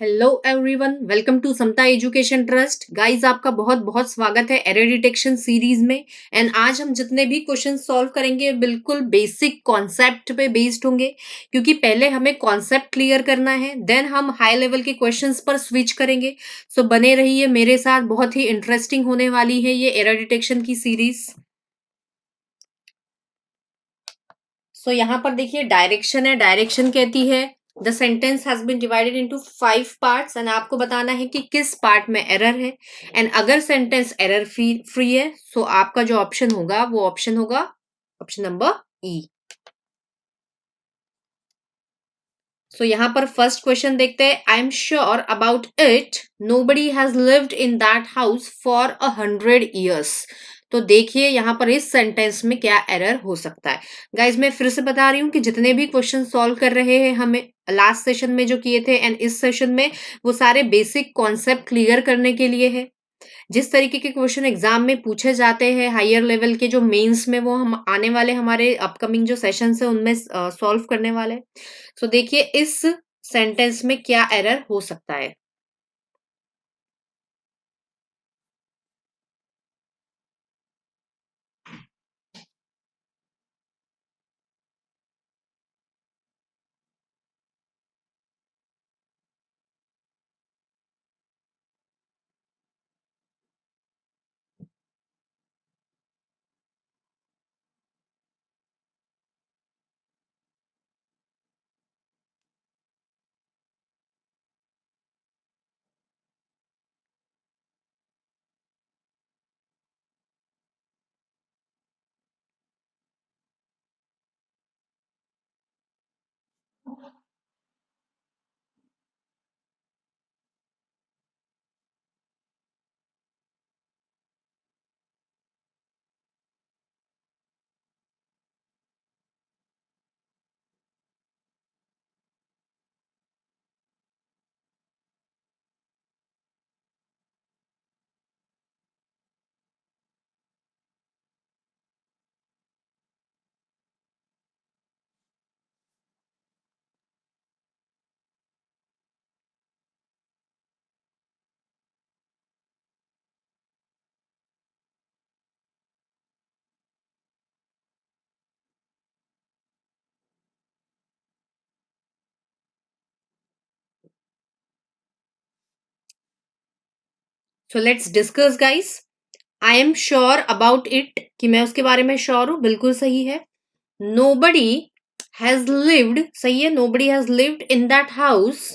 Hello everyone, welcome to Samta education trust. Guys, आपका बहुत बहुत स्वागत है एरर डिटेक्शन सीरीज में। एंड आज हम जितने भी क्वेश्चन सॉल्व करेंगे बिल्कुल बेसिक कॉन्सेप्ट पे बेस्ड होंगे, क्योंकि पहले हमें कॉन्सेप्ट क्लियर करना है, देन हम हाई लेवल के क्वेश्चंस पर स्विच करेंगे। सो बने रहिए मेरे साथ, बहुत ही इंटरेस्टिंग होने वाली है ये एरर डिटेक्शन की सीरीज। सो यहाँ पर देखिए डायरेक्शन है, डायरेक्शन कहती है the sentence has been divided into 5 parts and आपको बताना है कि किस पार्ट में एरर है। एंड अगर सेंटेंस एरर फ्री है सो आपका जो ऑप्शन होगा वो ऑप्शन होगा ऑप्शन नंबर ई। सो यहाँ पर फर्स्ट क्वेश्चन देखते हैं। I am sure about it nobody has lived in that house for 100 years। तो देखिए यहाँ पर इस सेंटेंस में क्या एरर हो सकता है। गाइज मैं फिर से बता रही हूँ कि जितने भी क्वेश्चन सॉल्व कर रहे हैं हमें लास्ट सेशन में जो किए थे एंड इस सेशन में, वो सारे बेसिक कॉन्सेप्ट क्लियर करने के लिए है। जिस तरीके के क्वेश्चन एग्जाम में पूछे जाते हैं हायर लेवल के जो मेंस में, वो हम आने वाले हमारे अपकमिंग जो सेशन है उनमें सॉल्व करने वाले। सो देखिए इस सेंटेंस में क्या एरर हो सकता है। So let's discuss guys. I am sure about it, कि मैं उसके बारे में श्योर हूं, बिल्कुल सही है। नोबडी हैज लिव्ड, सही है, nobody has lived in that house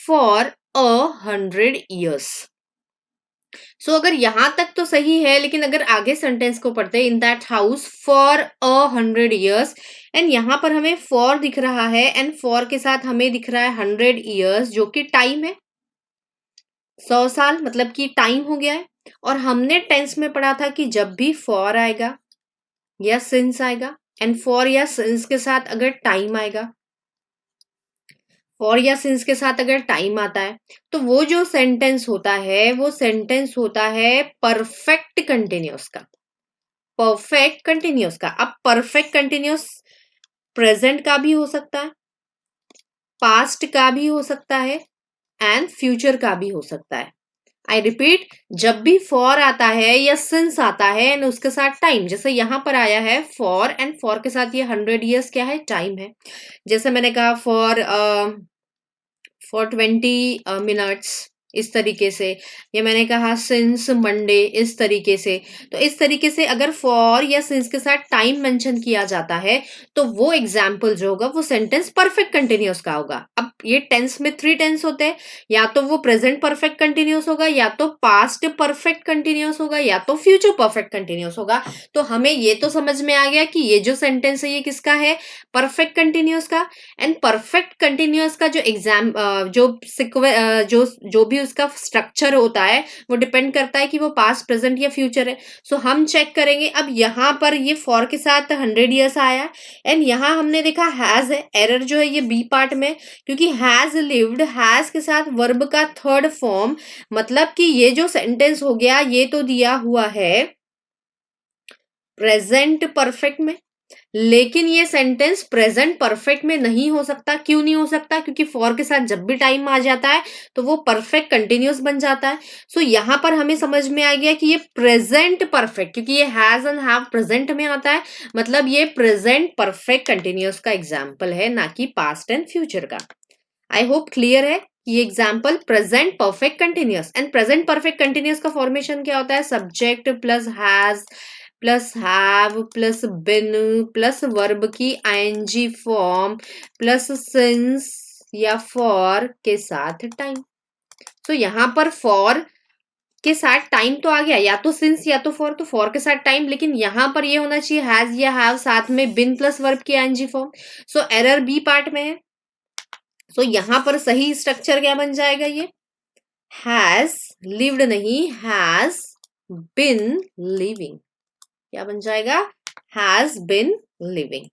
for 100 years। सो अगर यहां तक तो सही है, लेकिन अगर आगे सेंटेंस को पढ़ते हैं, in that house for 100 years, and यहां पर हमें फॉर दिख रहा है एंड फॉर के साथ हमें दिख रहा है 100 years, जो कि टाइम है, 100 साल, मतलब कि टाइम हो गया है। और हमने टेंस में पढ़ा था कि जब भी फॉर आएगा या सिंस आएगा, एंड फॉर या सिंस के साथ अगर टाइम आएगा, फॉर या सिंस के साथ अगर टाइम आता है, तो वो जो सेंटेंस होता है वो सेंटेंस होता है परफेक्ट कंटिन्यूअस का। परफेक्ट कंटिन्यूअस का, अब परफेक्ट कंटिन्यूअस प्रेजेंट का भी हो सकता है, पास्ट का भी हो सकता है एंड फ्यूचर का भी हो सकता है। आई रिपीट, जब भी फॉर आता है या सिंस आता है एंड उसके साथ टाइम, जैसे यहां पर आया है फॉर एंड फॉर के साथ ये 100 years क्या है, टाइम है। जैसे मैंने कहा फॉर 20 minutes, इस तरीके से, या मैंने कहा सिंस मंडे, इस तरीके से। तो इस तरीके से अगर फॉर या सिंस के साथ टाइम मेंशन किया जाता है तो वो एग्जाम्पल जो होगा वो सेंटेंस परफेक्ट कंटिन्यूअस का होगा। अब ये टेंस में 3 टेंस होते हैं, या तो वो प्रेजेंट परफेक्ट कंटिन्यूअस होगा, या तो पास्ट परफेक्ट कंटिन्यूअस होगा, या तो फ्यूचर परफेक्ट कंटिन्यूअस होगा। तो हमें ये तो समझ में आ गया कि ये जो सेंटेंस है ये किसका है, परफेक्ट कंटिन्यूअस का। एंड परफेक्ट कंटिन्यूअस का जो जो भी उसका स्ट्रक्चर होता है वो डिपेंड करता है कि वो पास्ट, प्रेजेंट या फ्यूचर है। सो हम चेक करेंगे। अब यहाँ पर ये फॉर के साथ 100 years आया एंड यहाँ हमने देखा हैज है, एरर जो है ये बी पार्ट में, क्योंकि हैज लिव्ड, हैज के साथ वर्ब का थर्ड फॉर्म, मतलब कि ये जो सेंटेंस हो गया ये तो दिया हुआ है प्रेजेंट परफेक्ट में, लेकिन ये सेंटेंस प्रेजेंट परफेक्ट में नहीं हो सकता। क्यों नहीं हो सकता? क्योंकि फॉर के साथ जब भी टाइम आ जाता है तो वो परफेक्ट कंटिन्यूअस बन जाता है। सो यहां पर हमें समझ में आ गया कि ये प्रेजेंट परफेक्ट, क्योंकि ये हैज एंड हैव प्रेजेंट में आता है, मतलब ये प्रेजेंट परफेक्ट कंटिन्यूअस का एग्जाम्पल है, ना कि पास्ट एंड फ्यूचर का। आई होप क्लियर है। ये example present perfect continuous, and present perfect continuous का फॉर्मेशन क्या होता है? Subject plus has plus have plus been plus verb की आईएनजी फॉर्म प्लस सिंस या फॉर के साथ टाइम। तो यहां पर फॉर के साथ टाइम तो आ गया, या तो सिंस या तो फॉर, तो फॉर के साथ टाइम, लेकिन यहां पर ये होना चाहिए हैज या हैव साथ में बिन प्लस वर्ब की ING form. So error B part में है। सो यहां पर सही स्ट्रक्चर क्या बन जाएगा? ये हैज लिव्ड नहीं, हैज बिन लिविंग। क्या बन जाएगा? Has been living.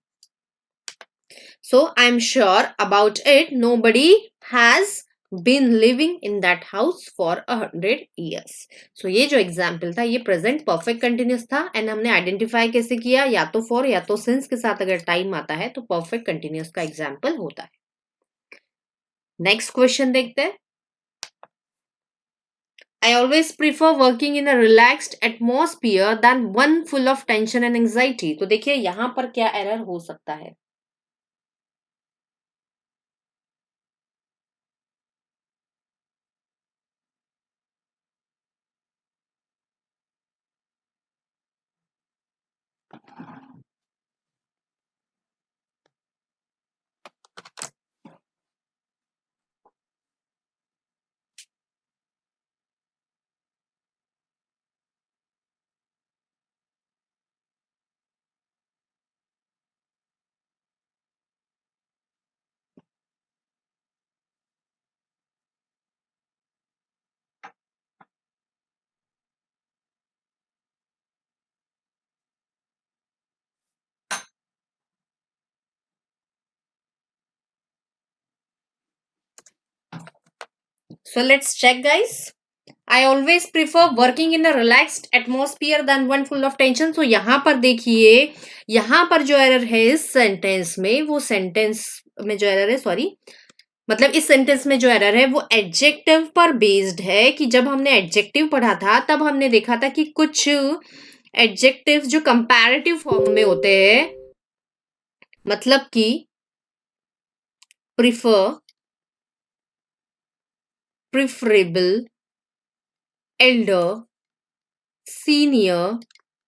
So I am sure about it, nobody has been living in that house for 100 years. So ये जो एग्जाम्पल था ये प्रेजेंट परफेक्ट कंटिन्यूस था, एंड हमने आइडेंटिफाई कैसे किया? या तो फॉर या तो सिंस के साथ अगर टाइम आता है तो परफेक्ट कंटिन्यूस का एग्जाम्पल होता है। नेक्स्ट क्वेश्चन देखते हैं। I always prefer working in a relaxed atmosphere than one full of tension and anxiety. तो देखिए यहां पर क्या एरर हो सकता है? So let's check, guys. I always prefer working in a relaxed atmosphere than one full of tension. So यहाँ पर देखिए, यहाँ पर जो एरर है इस सेंटेंस में, वो सेंटेंस में जो एरर है, सॉरी, मतलब इस सेंटेंस में जो एरर है वो एडजेक्टिव पर बेस्ड है। कि जब हमने एडजेक्टिव पढ़ा था तब हमने देखा था कि कुछ एडजेक्टिव जो कंपैरेटिव फॉर्म में होते हैं, मतलब कि prefer, preferable, Elder, senior,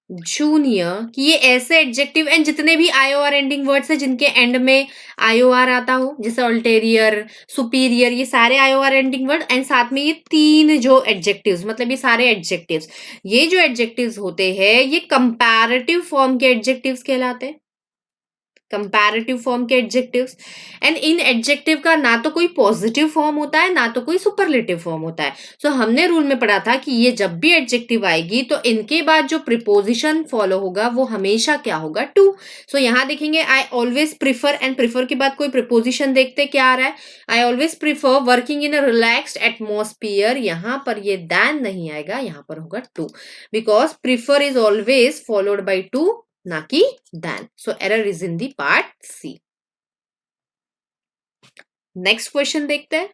junior, कि ये ऐसे एडजेक्टिव, एंड जितने भी आईओआर एंडिंग वर्ड्स है जिनके एंड में आईओआर आता हो, जैसे अल्टेरियर, सुपीरियर, ये सारे आईओआर एंडिंग वर्ड, एंड साथ में ये तीन जो एडजेक्टिव्स, मतलब ये सारे एडजेक्टिव्स, ये जो एडजेक्टिव्स होते हैं ये कंपैरेटिव फॉर्म के एडजेक्टिव्स कहलाते हैं। कंपैरेटिव फॉर्म के एडजेक्टिव्स, एंड इन एडजेक्टिव का ना तो कोई पॉजिटिव फॉर्म होता है ना तो कोई सुपरलेटिव फॉर्म होता है। सो हमने रूल में पढ़ा था कि ये जब भी एडजेक्टिव आएगी तो इनके बाद जो प्रिपोजिशन फॉलो होगा वो हमेशा क्या होगा? टू। सो यहां देखेंगे I always prefer, and prefer के बाद कोई प्रिपोजिशन देखते क्या आ रहा है? I always prefer working in a relaxed atmosphere, यहां पर ये दैन नहीं आएगा, यहां पर होगा to, because prefer is always followed by to, ना कि than. So error is in the part C. Next question देखते हैं।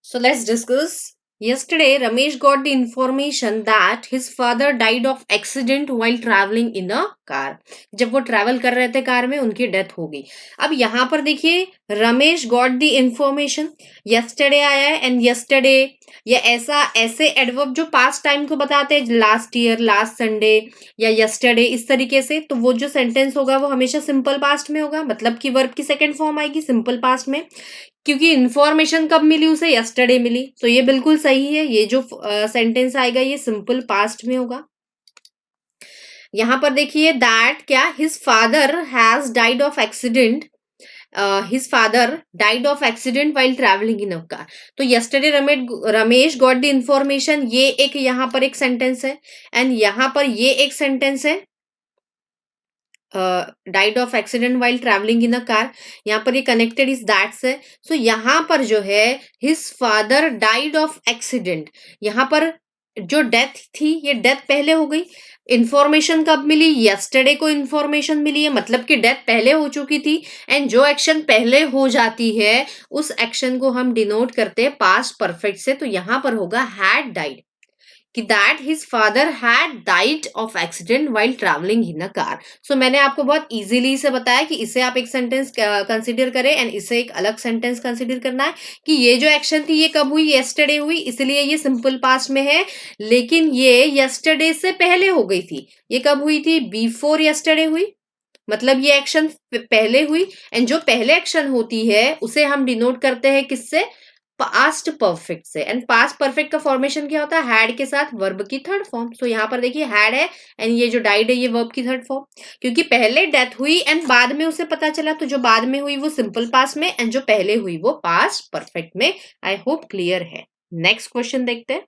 So let's discuss. Yesterday, Ramesh got the information that his father died of accident while traveling in a car. जब वो travel कर रहे थे car में, उनकी death हो गई. अब यहाँ पर देखिए, Ramesh got the information. Yesterday आया है एंड यस्टरडे या ऐसा ऐसे एडवर्ब जो पास्ट टाइम को बताते हैं, लास्ट ईयर, लास्ट संडे या यस्टरडे, इस तरीके से. तो वो जो सेंटेंस होगा वो हमेशा सिंपल पास्ट में होगा, मतलब कि वर्ब की सेकंड फॉर्म आएगी सिंपल पास्ट में, क्योंकि इंफॉर्मेशन कब मिली उसे, यस्टरडे मिली. तो ये बिल्कुल सही है. ये जो सेंटेंस आएगा ये सिंपल पास्ट में होगा. यहां पर देखिए, दैट क्या, his father has died of accident. His father died of accident while travelling in a car. तो yesterday Ramesh got the information, ये एक यहां पर एक सेंटेंस है. एंड यहां पर ये एक सेंटेंस है, died of accident while travelling in a car. यहाँ पर ये कनेक्टेड इज दैट से. सो यहाँ पर जो है, his father died of accident, यहाँ पर जो डेथ थी ये डेथ पहले हो गई. इंफॉर्मेशन कब मिली, यस्टरडे को इंफॉर्मेशन मिली है, मतलब कि डेथ पहले हो चुकी थी. एंड जो एक्शन पहले हो जाती है उस एक्शन को हम डिनोट करते हैं पास्ट परफेक्ट से. तो यहाँ पर होगा हैड डाइड, कि that his father had died of accident while travelling in a car. So मैंने आपको बहुत इजीली से बताया कि इसे आप एक सेंटेंस कंसीडर करें एंड इसे एक अलग सेंटेंस कंसीडर करना है, कि ये जो एक्शन थी ये कब हुई, यस्टरडे हुई, इसलिए ये सिंपल पास्ट में है. लेकिन ये यस्टरडे से पहले हो गई थी. ये कब हुई थी, बिफोर यस्टरडे हुई, मतलब ये एक्शन पहले हुई. एंड जो पहले एक्शन होती है उसे हम डिनोट करते हैं किससे, पास्ट परफेक्ट से. एंड पास्ट परफेक्ट का फॉर्मेशन क्या होता है, हैड के साथ वर्ब की थर्ड फॉर्म. सो यहाँ पर देखिए हैड है एंड ये जो डाइड है ये वर्ब की थर्ड फॉर्म, क्योंकि पहले डेथ हुई एंड बाद में उसे पता चला. तो जो बाद में हुई वो सिंपल पास्ट में एंड जो पहले हुई वो पास्ट परफेक्ट में. आई होप क्लियर है. नेक्स्ट क्वेश्चन देखते हैं.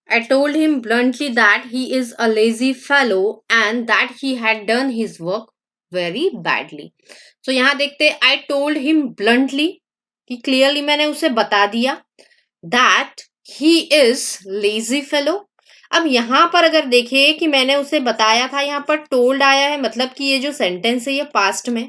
I told him bluntly that he is a lazy fellow and that he had done his work very badly. So यहाँ देखते I told him bluntly, कि clearly मैंने उसे बता दिया that he is lazy fellow. अब यहाँ पर अगर देखिए कि मैंने उसे बताया था, यहाँ पर told आया है, मतलब कि ये जो सेंटेंस है ये पास्ट में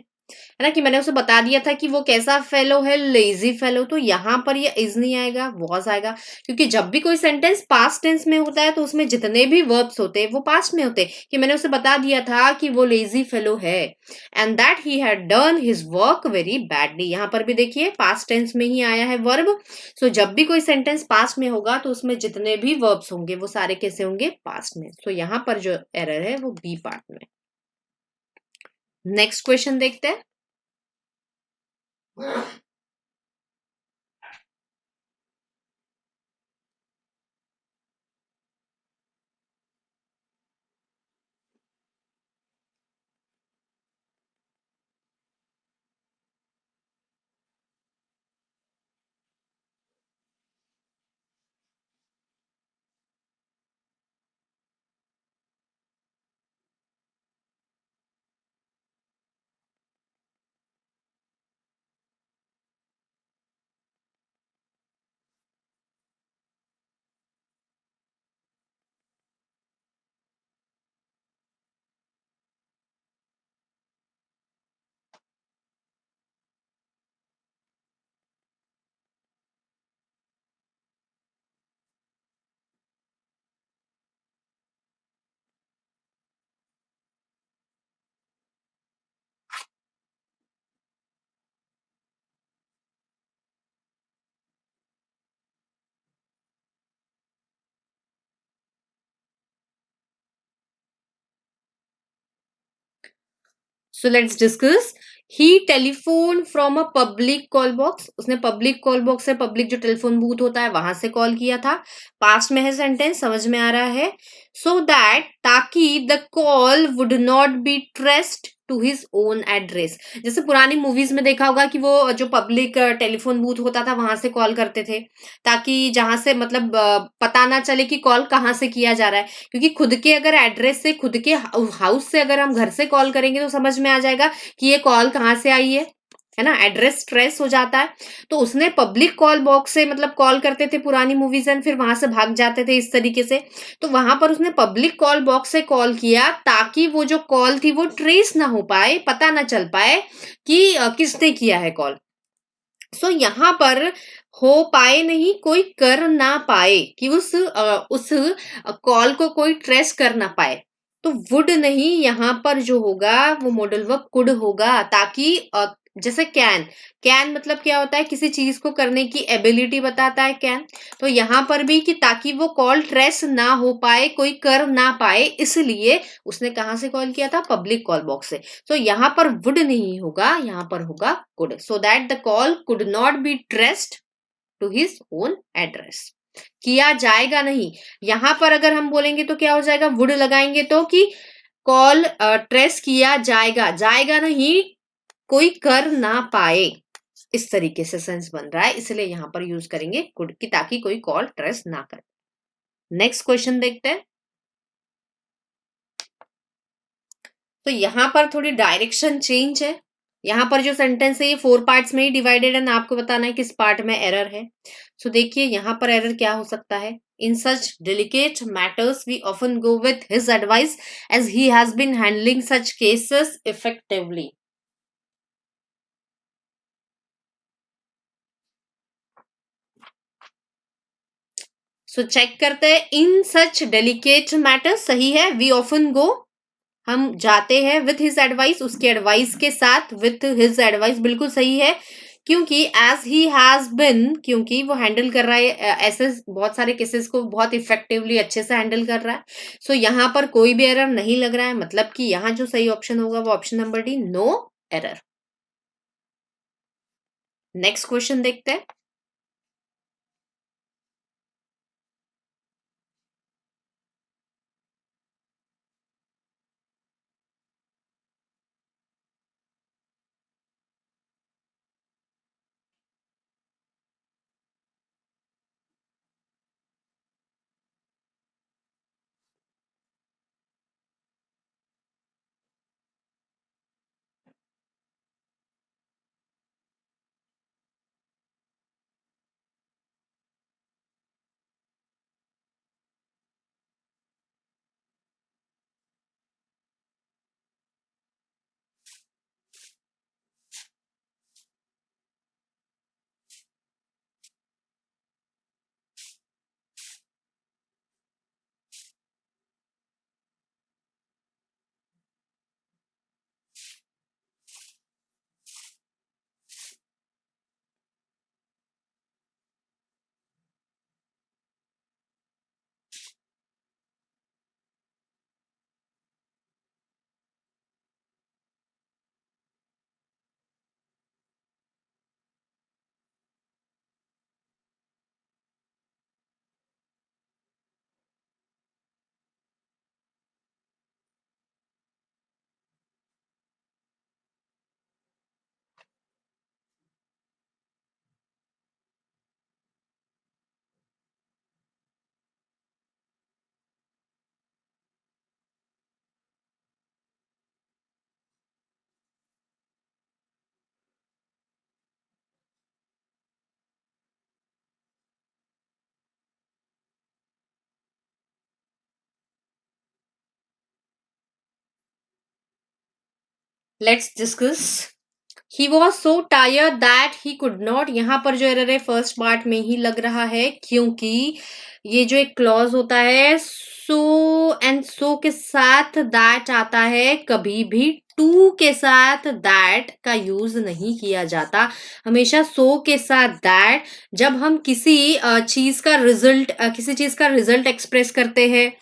है ना, कि मैंने उसे बता दिया था कि वो कैसा फेलो है, लेजी फेलो. तो यहाँ पर ये इज नहीं आएगा, वॉज आएगा, क्योंकि जब भी कोई सेंटेंस पास्ट टेंस में होता है तो उसमें जितने भी वर्ब्स होते हैं वो पास्ट में होते हैं. कि मैंने उसे बता दिया था कि वो लेजी फेलो है and that he had done his work very badly. यहाँ पर भी देखिए पास्ट टेंस में ही आया है वर्ब. सो जब भी कोई सेंटेंस पास्ट में होगा तो उसमें जितने भी वर्ब्स होंगे वो सारे कैसे होंगे, पास्ट में. सो यहाँ पर जो एरर है वो बी पार्ट में. नेक्स्ट क्वेश्चन देखते हैं. So let's discuss. He telephone from a public call box. उसने पब्लिक कॉल बॉक्स से, पब्लिक जो टेलीफोन बूथ होता है वहां से कॉल किया था. पास्ट में है सेंटेंस, समझ में आ रहा है. सो दैट, ताकि the call would not be traced to his own address. जैसे पुरानी मूवीज में देखा होगा कि वो जो पब्लिक टेलीफोन बूथ होता था वहां से कॉल करते थे, ताकि जहां से मतलब पता ना चले कि कॉल कहाँ से किया जा रहा है. क्योंकि खुद के अगर एड्रेस से, खुद के हाउस से अगर हम घर से कॉल करेंगे तो समझ में आ जाएगा कि ये कॉल कहाँ से आई है ना. एड्रेस ट्रेस हो जाता है. तो उसने पब्लिक कॉल बॉक्स से मतलब कॉल करते थे पुरानी मूवीज एंड फिर वहां से भाग जाते थे इस तरीके से. तो वहां पर उसने पब्लिक कॉल बॉक्स से कॉल किया ताकि वो जो कॉल थी वो ट्रेस ना हो पाए, पता ना चल पाए कि किसने किया है कॉल. सो यहाँ पर हो पाए नहीं, कोई कर ना पाए, कि उस कॉल को कोई ट्रेस कर ना पाए. तो वुड नहीं, यहाँ पर जो होगा वो मॉडल वर्ब कुड होगा. ताकि जैसे कैन, कैन मतलब क्या होता है, किसी चीज को करने की एबिलिटी बताता है कैन. तो यहाँ पर भी कि ताकि वो कॉल ट्रेस ना हो पाए, कोई कर ना पाए, इसलिए उसने कहाँ से कॉल किया था, पब्लिक कॉल बॉक्स से. तो यहाँ पर वुड नहीं होगा, यहाँ पर होगा could. So that the call could not be traced to his own address. किया जाएगा नहीं, यहां पर अगर हम बोलेंगे तो क्या हो जाएगा, वुड लगाएंगे तो कि कॉल ट्रेस किया जाएगा, जाएगा नहीं, कोई कर ना पाए. इस तरीके से सेंस बन रहा है, इसलिए यहां पर यूज करेंगे कुड की, ताकि कोई कॉल ट्रेस ना करे. नेक्स्ट क्वेश्चन देखते हैं. तो यहां पर थोड़ी डायरेक्शन चेंज है. यहां पर जो सेंटेंस है ये 4 पार्ट्स में ही डिवाइडेड है, आपको बताना है किस पार्ट में एरर है. सो देखिए यहां पर एरर क्या हो सकता है. In such delicate matters we often go with his advice as he has been handling such cases effectively. So check करते हैं. इन सच डेलिकेट मैटर्स सही है. वी ऑफन गो, हम जाते हैं. विथ हिज एडवाइस, उसके एडवाइस के साथ. विथ हिज एडवाइस बिल्कुल सही है, क्योंकि एज ही हैज बिन, क्योंकि वो हैंडल कर रहा है ऐसे बहुत सारे केसेस को बहुत इफेक्टिवली, अच्छे से हैंडल कर रहा है. सो यहाँ पर कोई भी एरर नहीं लग रहा है, मतलब कि यहाँ जो सही ऑप्शन होगा वो option number D, no error. Next question देखते हैं. Let's discuss. He was so tired that he could not. यहाँ पर जो एरर है फर्स्ट पार्ट में ही लग रहा है, क्योंकि ये जो एक क्लॉज होता है, सो एंड सो के साथ दैट आता है कभी भी टू के साथ दैट का यूज नहीं किया जाता, हमेशा सो के साथ दैट। जब हम किसी चीज का रिजल्ट एक्सप्रेस करते हैं,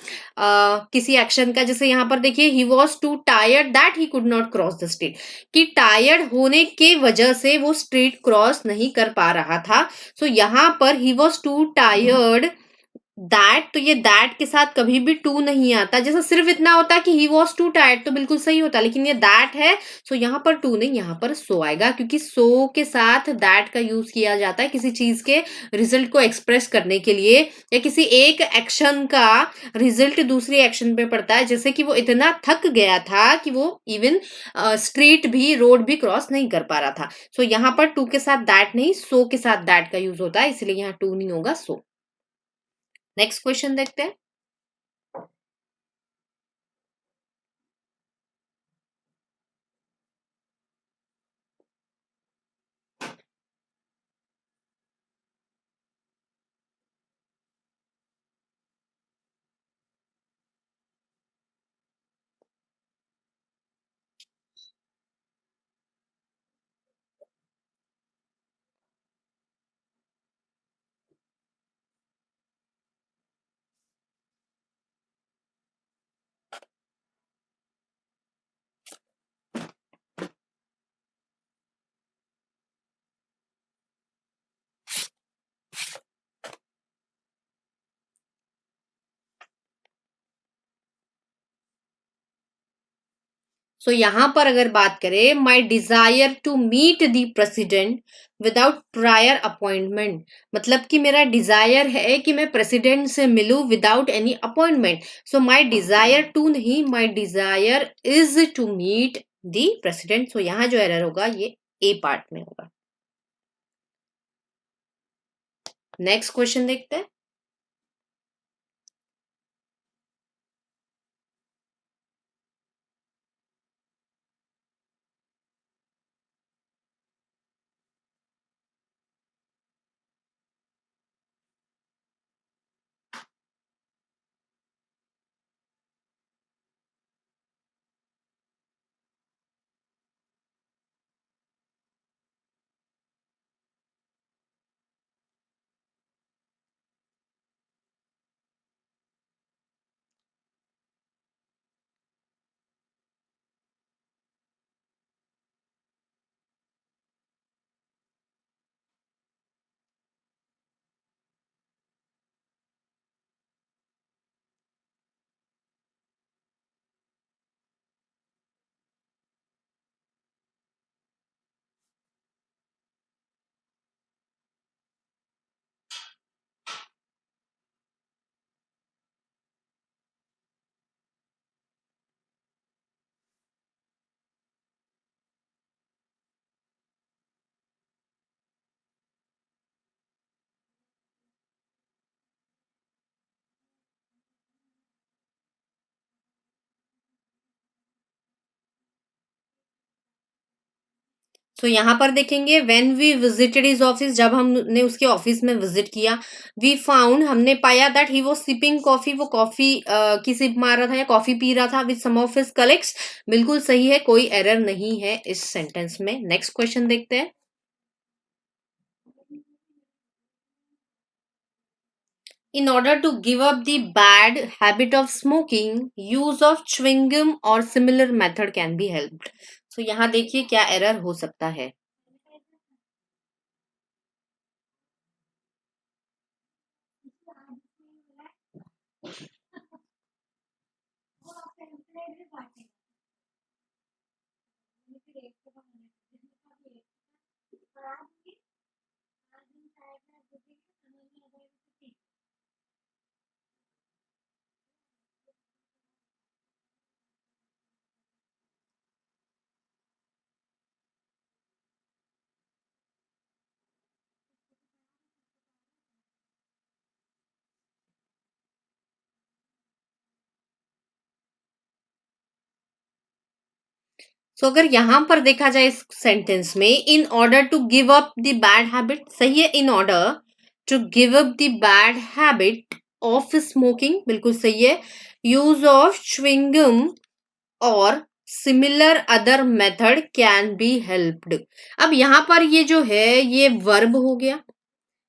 किसी एक्शन का, जैसे यहाँ पर देखिए he was to tired that he could not cross the street, कि टायर्ड होने के वजह से वो स्ट्रीट क्रॉस नहीं कर पा रहा था। सो यहाँ पर he was to tired that, तो ये दैट के साथ कभी भी टू नहीं आता। जैसा सिर्फ इतना होता कि ही वॉज टू टायर्ड तो बिल्कुल सही होता, लेकिन ये दैट है, सो यहाँ पर टू नहीं, यहाँ पर सो आएगा, क्योंकि सो के साथ दैट का यूज किया जाता है किसी चीज के रिजल्ट को एक्सप्रेस करने के लिए, या किसी एक एक्शन का रिजल्ट दूसरी एक्शन पे पड़ता है। जैसे कि वो इतना थक गया था कि वो इवन रोड भी क्रॉस नहीं कर पा रहा था। सो यहाँ पर टू के साथ दैट नहीं, सो के साथ दैट का यूज होता है, इसलिए यहाँ टू नहीं होगा, सो। नेक्स्ट क्वेश्चन देखते हैं। सो यहाँ पर अगर बात करें, my desire to meet the president without prior appointment, मतलब कि मेरा डिजायर है कि मैं प्रेसिडेंट से मिलूं without any appointment. So my desire to नहीं, my desire is to meet the president. So यहाँ जो एरर होगा ये ए पार्ट में होगा। नेक्स्ट क्वेश्चन देखते हैं। सो यहाँ पर देखेंगे, when we visited his office, जब हमने उसके ऑफिस में विजिट किया, वी फाउंड, हमने पाया, that he was sipping coffee, वो कॉफी की सिप मार रहा था या कॉफी पी रहा था, with some of his colleagues. बिल्कुल सही है, कोई एरर नहीं है इस सेंटेंस में। नेक्स्ट क्वेश्चन देखते हैं। In order to give up the bad habit of smoking, use of chewing gum or similar method can be helped. So यहाँ देखिए क्या एरर हो सकता है। सो अगर यहां पर देखा जाए इस सेंटेंस में, in order to give up the bad habit, सही है, in order to give up the bad habit of smoking, बिल्कुल सही है। यूज ऑफ च्युइंग गम और similar other method can be helped. अब यहां पर ये जो है ये वर्ब हो गया,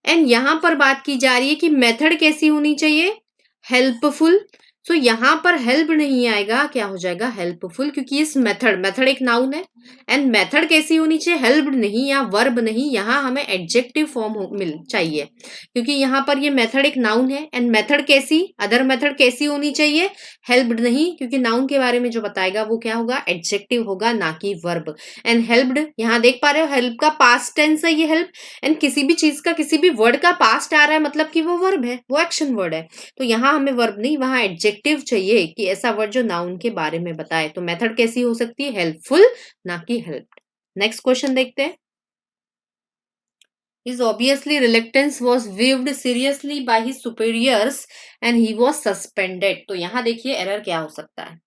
एंड यहां पर बात की जा रही है कि मेथड कैसी होनी चाहिए, हेल्पफुल। सो यहां पर हेल्प नहीं आएगा, क्या हो जाएगा, हेल्पफुल, क्योंकि इस मेथड, मेथड एक नाउन है, एंड मेथड कैसी होनी चाहिए, हेल्प नहीं या वर्ब नहीं, यहां हमें एडजेक्टिव फॉर्म मिल चाहिए, क्योंकि यहां पर ये मेथड एक नाउन है, एंड मेथड कैसी, अदर मेथड कैसी होनी चाहिए, हेल्प्ड नहीं, क्योंकि नाउन के बारे में जो बताएगा वो क्या होगा, एडजेक्टिव होगा, ना कि वर्ब। एंड हेल्प्ड, यहां देख पा रहे हो हेल्प का पास्ट टेंस है ये हेल्प, एंड किसी भी चीज का, किसी भी वर्ड का पास्ट आ रहा है मतलब कि वो वर्ब है, वो एक्शन वर्ड है। तो यहाँ हमें वर्ब नहीं, वहां एडजेक्टिव चाहिए कि ऐसा वर्ड जो नाउन के बारे में बताए। तो मेथड कैसी हो सकती है, हेल्पफुल, ना कि हेल्प्ड। नेक्स्ट क्वेश्चन देखते हैं। His obviously reluctance was viewed seriously by his superiors and he was suspended। तो यहाँ देखिए एरर क्या हो सकता है।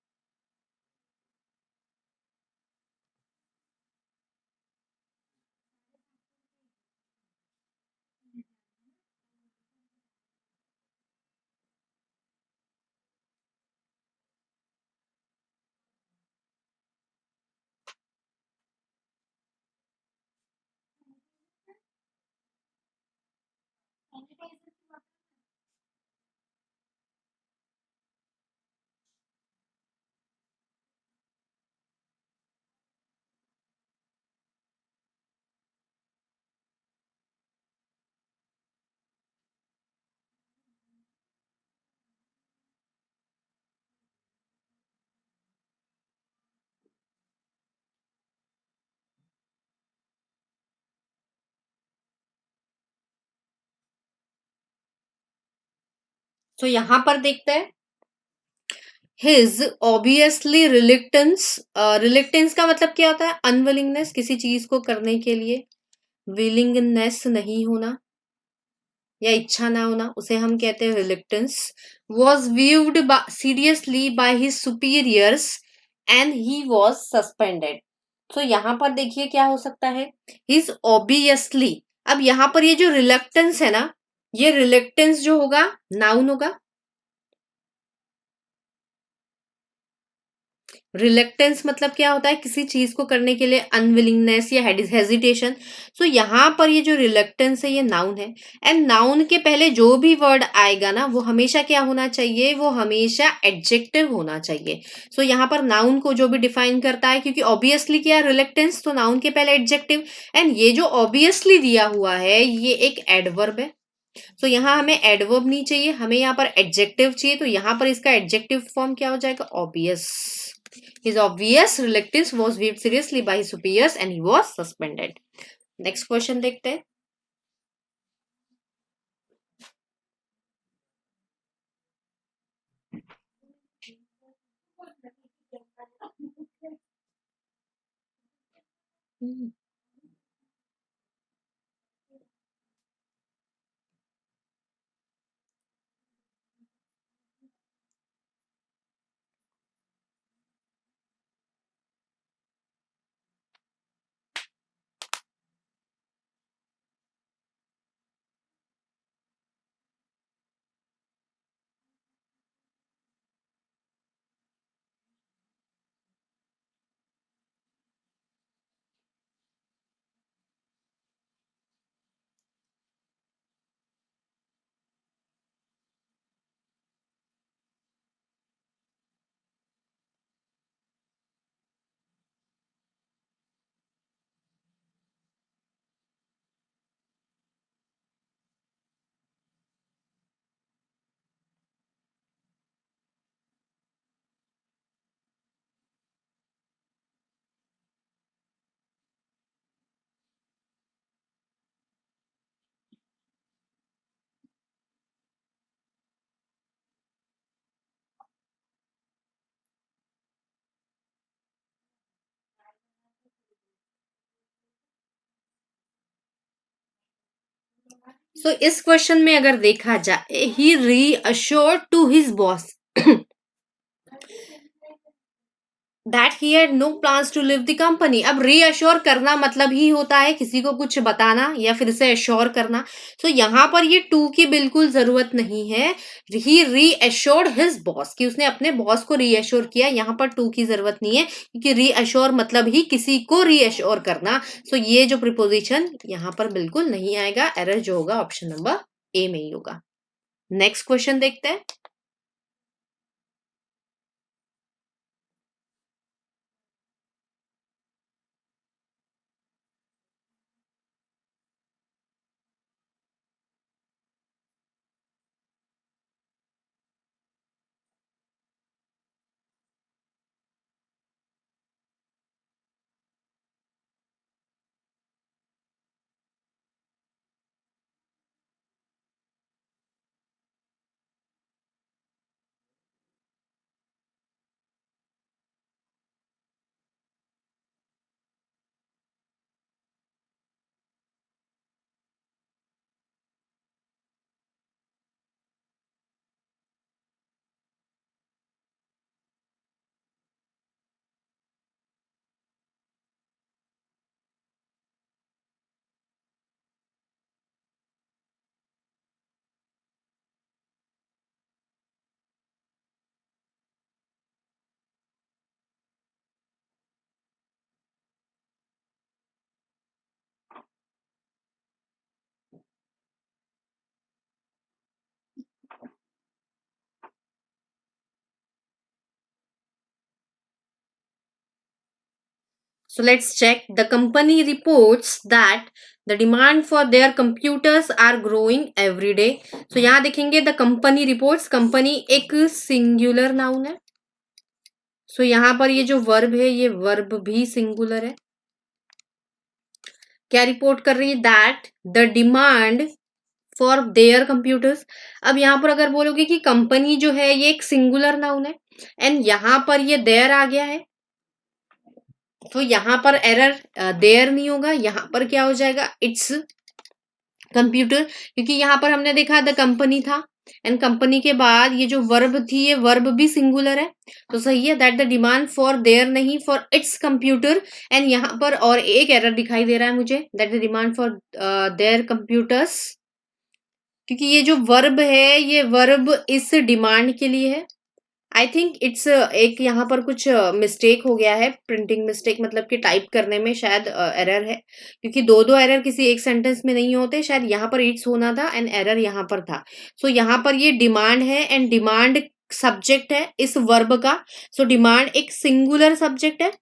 तो यहाँ पर देखते हैं, हिज ऑब्वियसली रिलेक्टेंस, रिलेक्टेंस का मतलब क्या होता है, अनविलिंगनेस, किसी चीज को करने के लिए विलिंगनेस नहीं होना या इच्छा ना होना, उसे हम कहते हैं reluctance. Was viewed seriously by his superiors and he was suspended. तो यहां पर देखिए क्या हो सकता है, हिज ऑब्वियसली। अब यहां पर ये जो रिलेक्टेंस है ना, ये रिलेक्टेंस जो होगा नाउन होगा। रिलेक्टेंस मतलब क्या होता है, किसी चीज को करने के लिए अनविलिंगनेस या हेजिटेशन। सो यहाँ पर ये जो रिलेक्टेंस है ये नाउन है, एंड नाउन के पहले जो भी वर्ड आएगा ना वो हमेशा क्या होना चाहिए, वो हमेशा एडजेक्टिव होना चाहिए। सो यहाँ पर नाउन को जो भी डिफाइन करता है, क्योंकि ऑब्वियसली क्या रिलेक्टेंस, तो नाउन के पहले एडजेक्टिव, एंड ये जो ऑब्वियसली दिया हुआ है ये एक एडवर्ब है। तो यहाँ हमें एडवर्ब नहीं चाहिए, हमें यहाँ पर एडजेक्टिव चाहिए। तो यहाँ पर इसका एडजेक्टिव फॉर्म क्या हो जाएगा, obvious. His obvious reluctance was viewed seriously by his superiors and he was suspended. Next question देखते हैं। सो इस क्वेश्चन में अगर देखा जाए, he reassured to his boss. That he had no plans to leave the company. अब reassure करना मतलब ही होता है किसी को कुछ बताना या फिर से एश्योर करना। सो यहाँ पर ये टू की बिल्कुल जरूरत नहीं है। ही रीअश्योर्ड हिज बॉस, कि उसने अपने बॉस को रीअश्योर किया, यहाँ पर टू की जरूरत नहीं है क्योंकि रीअश्योर मतलब ही किसी को रीअश्योर करना। सो ये जो प्रिपोजिशन यहाँ पर बिल्कुल नहीं आएगा, एरर जो होगा ऑप्शन नंबर ए में ही होगा। नेक्स्ट क्वेश्चन देखते हैं। So let's check. The company reports that the demand for their computers are growing every day. So यहाँ देखेंगे the company reports, company एक singular noun है. So यहाँ पर ये जो verb है ये verb भी singular है. क्या रिपोर्ट कर रही है? That the demand for their computers. अब यहाँ पर अगर बोलोगे कि कंपनी जो है ये एक सिंगुलर नाउन है एंड यहाँ पर ये देयर आ गया है, तो यहाँ पर एरर देयर नहीं होगा, यहाँ पर क्या हो जाएगा? इट्स कंप्यूटर, क्योंकि यहाँ पर हमने देखा द कंपनी था एंड कंपनी के बाद ये जो वर्ब थी ये वर्ब भी सिंगुलर है, तो सही है। That the demand for their नहीं, फॉर इट्स कंप्यूटर। एंड यहाँ पर और एक एरर दिखाई दे रहा है मुझे, that the demand for their computers, क्योंकि ये जो वर्ब है ये वर्ब इस डिमांड के लिए है। आई थिंक इट्स एक यहाँ पर कुछ मिस्टेक हो गया है, प्रिंटिंग मिस्टेक, मतलब कि टाइप करने में शायद एरर है, क्योंकि दो दो एरर किसी एक सेंटेंस में नहीं होते। शायद यहाँ पर इट्स होना था एंड एरर यहाँ पर था। सो यहाँ पर ये डिमांड है एंड डिमांड सब्जेक्ट है इस वर्ब का। सो डिमांड एक सिंगुलर सब्जेक्ट है,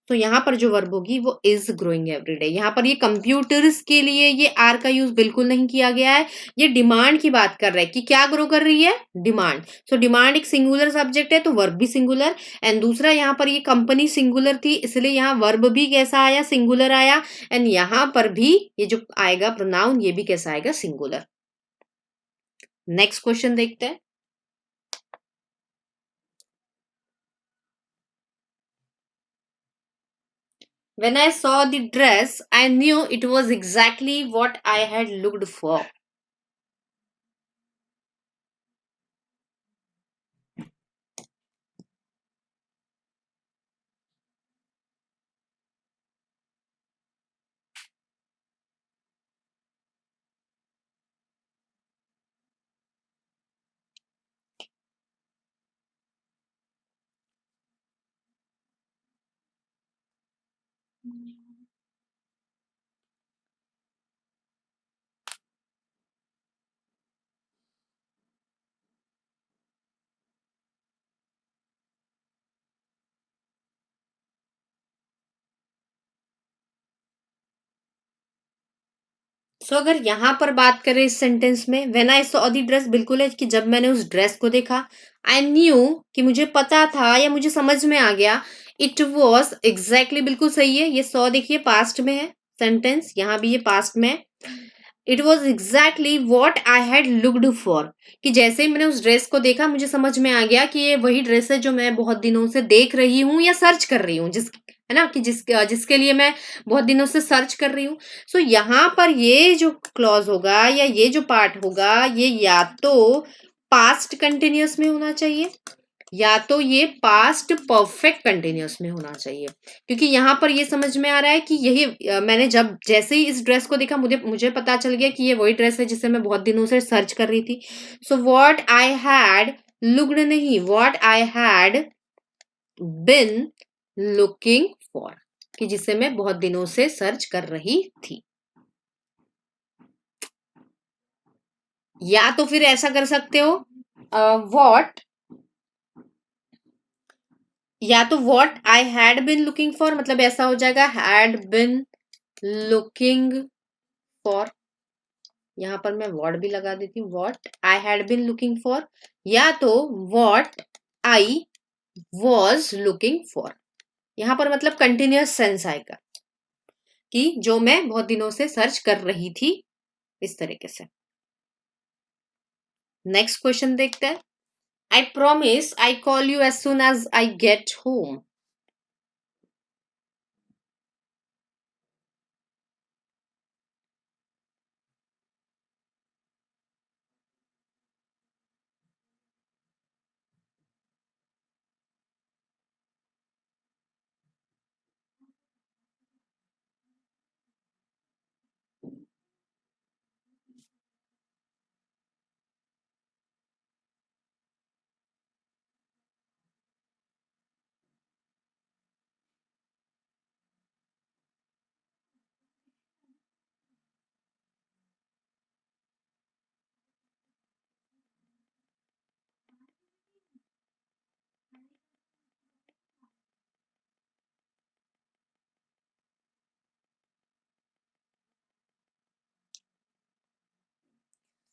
तो यहाँ पर जो वर्ब होगी वो इज ग्रोइंग एवरीडे। यहाँ पर ये कंप्यूटर्स के लिए ये आर का यूज बिल्कुल नहीं किया गया है, ये डिमांड की बात कर रहा है कि क्या ग्रो कर रही है? डिमांड। सो डिमांड एक सिंगुलर सब्जेक्ट है तो वर्ब भी सिंगुलर। एंड दूसरा यहाँ पर ये कंपनी सिंगुलर थी, इसलिए यहाँ वर्ब भी कैसा आया? सिंगुलर आया। एंड यहाँ पर भी ये जो आएगा प्रोनाउन ये भी कैसा आएगा? सिंगुलर। नेक्स्ट क्वेश्चन देखते हैं। When I saw the dress, I knew it was exactly what I had looked for. अगर यहां पर बात करें इस सेंटेंस में, when I saw the dress, बिल्कुल है कि जब मैंने उस ड्रेस को देखा। आई न्यू, कि मुझे पता था या मुझे समझ में आ गया। इट वॉज एग्जैक्टली, बिल्कुल सही है। ये सॉ देखिए पास्ट में है सेंटेंस, यहां भी ये पास्ट में है। It was exactly what I had looked for, कि जैसे ही मैंने उस ड्रेस को देखा मुझे समझ में आ गया कि ये वही ड्रेस है जो मैं बहुत दिनों से देख रही हूँ या सर्च कर रही हूँ, है ना, कि जिसके लिए मैं बहुत दिनों से सर्च कर रही हूँ। सो यहाँ पर ये जो क्लॉज होगा या ये जो पार्ट होगा ये या तो पास्ट कंटिन्यूअस में होना चाहिए या तो ये पास्ट परफेक्ट कंटिन्यूअस में होना चाहिए, क्योंकि यहाँ पर ये समझ में आ रहा है कि यही मैंने जब जैसे ही इस ड्रेस को देखा मुझे पता चल गया कि ये वही ड्रेस है जिसे मैं बहुत दिनों से सर्च कर रही थी। So what I had looked नहीं, what I had been looking for, कि जिसे मैं बहुत दिनों से सर्च कर रही थी। या तो फिर ऐसा कर सकते हो व्हाट, या तो what I had been looking for, मतलब ऐसा हो जाएगा हैड बिन लुकिंग फॉर, यहां पर मैं वर्ड भी लगा देती हूँ, what I had been looking for, या तो what I was looking for. यहां पर मतलब कंटिन्यूअस सेंस आएगा कि जो मैं बहुत दिनों से सर्च कर रही थी, इस तरीके से। नेक्स्ट क्वेश्चन देखते हैं। I promise I call you as soon as I get home.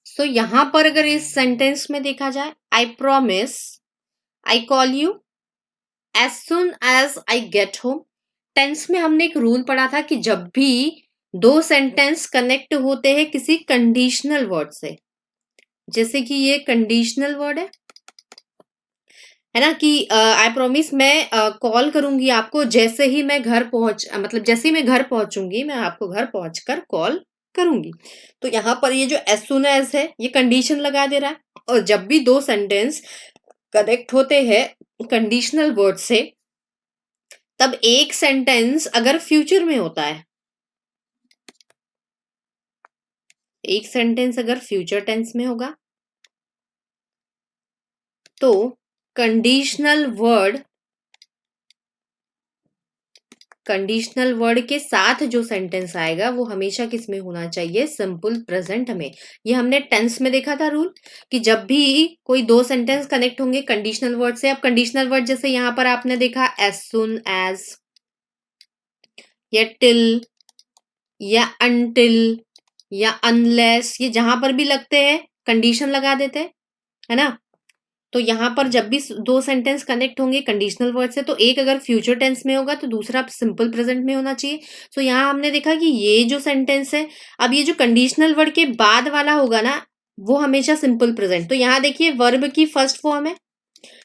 So यहां पर अगर इस सेंटेंस में देखा जाए, I promise I call you as soon as I get home, tense में हमने एक रूल पढ़ा था कि जब भी दो सेंटेंस कनेक्ट होते हैं किसी कंडीशनल वर्ड से, जैसे कि ये कंडीशनल वर्ड है ना, कि आई प्रॉमिस मैं कॉल करूंगी आपको जैसे ही मैं घर पहुंच मतलब जैसे ही मैं घर पहुंचूंगी मैं आपको घर पहुंचकर कॉल करूंगी। तो यहाँ पर ये जो एज सुन एज है ये कंडीशन लगा दे रहा है, और जब भी दो सेंटेंस कनेक्ट होते हैं कंडीशनल वर्ड से, तब एक सेंटेंस अगर फ्यूचर में होता है, एक सेंटेंस अगर फ्यूचर टेंस में होगा, तो कंडीशनल वर्ड, कंडीशनल वर्ड के साथ जो सेंटेंस आएगा वो हमेशा किस में होना चाहिए, सिंपल प्रेजेंट में। ये हमने टेंस में देखा था रूल कि जब भी कोई दो सेंटेंस कनेक्ट होंगे कंडीशनल वर्ड से, अब कंडीशनल वर्ड जैसे यहां पर आपने देखा एज सुन एज, या टिल, या अनटिल, या अनलेस, ये जहां पर भी लगते हैं कंडीशन लगा देते हैं, है ना। तो यहाँ पर जब भी दो सेंटेंस कनेक्ट होंगे कंडीशनल वर्ड से, तो एक अगर फ्यूचर टेंस में होगा तो दूसरा सिंपल प्रेजेंट में होना चाहिए। तो यहाँ हमने देखा कि ये जो सेंटेंस है, अब ये जो कंडीशनल वर्ड के बाद वाला होगा ना वो हमेशा सिंपल प्रेजेंट। तो यहाँ देखिए वर्ब की फर्स्ट फॉर्म है,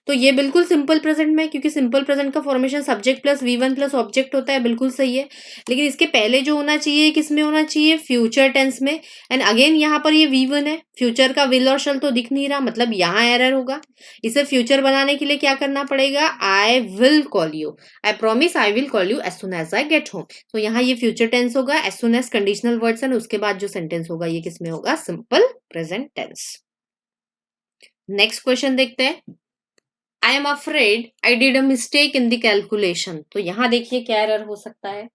तो ये बिल्कुल सिंपल प्रेजेंट में, क्योंकि सिंपल प्रेजेंट का formation subject plus V1 plus object होता है, बिल्कुल सही है। लेकिन इसके पहले जो होना चाहिए किस में होना चाहिए, फ्यूचर टेंस में। एंड अगेन यहाँ पर ये V1 है, फ्यूचर का विल और शल तो दिख नहीं रहा, मतलब यहाँ एरर होगा। इसे फ्यूचर बनाने के लिए क्या करना पड़ेगा, I will call you, I promise I will call you as soon as I get home. तो यहाँ ये फ्यूचर टेंस होगा, as soon as conditional words and उसके बाद जो सेंटेंस होगा ये किस में होगा, simple present tense. Next question देखते हैं। I am afraid I did a mistake in the calculation. तो यहां देखिए क्या एरर हो सकता है,